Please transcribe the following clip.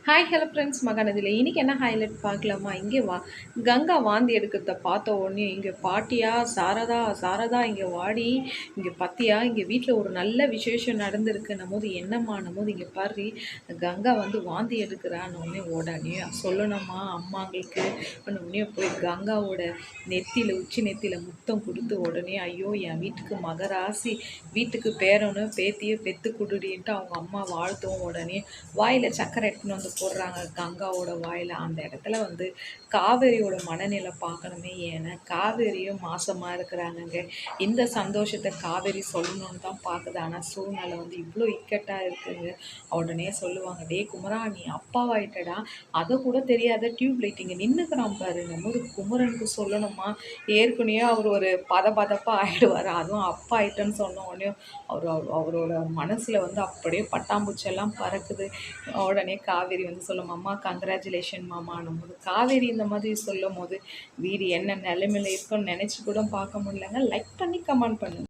Hi hello friends மகாநதியில் இன்றைக்கி என்ன highlight பார்க்கலாமா? இங்கே கங்கா வாந்தி எடுக்கிறத பார்த்த உடனே இங்கே பாட்டியா சாரதா சாரதா இங்கே வாடி, இங்கே பார்த்தியா இங்கே வீட்டில் ஒரு நல்ல விசேஷம் நடந்திருக்குன்னும் போது என்னம்மான்னும் போது இங்கே பாரு கங்கா வந்து வாந்தி எடுக்கிறான்னு உடனே சொல்லணுமா அம்மாங்களுக்கு உடனே போய் கங்காவோட நெத்தியில் உச்சி நெத்தியில் முத்தம் கொடுத்து உடனே ஐயோ என் வீட்டுக்கு மகராசி வீட்டுக்கு பேரனு பேத்தியை பெற்று கொடுடின்ட்டு அவங்க அம்மா வாழ்த்தவும் உடனே வாயில் சக்கரை எடுத்துன்னு வந்து போடுறாங்க கங்காவோட வாயில். அந்த இடத்துல வந்து காவேரியோட மனநிலை பார்க்கணுமே, ஏன்னா காவேரியும் மாசமாக இருக்கிறாங்கங்க. இந்த சந்தோஷத்தை காவேரி சொல்லணும்னு தான் பார்க்குது, ஆனால் சூழ்நிலை வந்து இவ்வளோ இக்கட்டாக இருக்குங்க. உடனே சொல்லுவாங்க, டே குமரா நீ அப்பாவாயிட்டடா, அதை கூட தெரியாத டியூப் லைட் இங்கே நின்றுக்கிறான் பாருங்கும் போது குமரனுக்கு சொல்லணுமா, ஏற்கனவே அவர் ஒரு பதப்பதப்பாக ஆகிடுவார். அதுவும் அப்பா ஆயிட்டேன்னு சொன்ன உடனே அவரோட மனசில் வந்து அப்படியே பட்டாம்பூச்செல்லாம் பறக்குது. உடனே காவேரி வந்து சொல்லும், அம்மா கங்க்ராச்சுலேஷன் மாமான்னும் போது காவேரி இந்த மாதிரி சொல்லும் போது வீடு என்ன நிலைமையில இருக்குன்னு நினச்சி கூட பார்க்க முடியலங்க. லைக் பண்ணி கமெண்ட் பண்ணுங்க.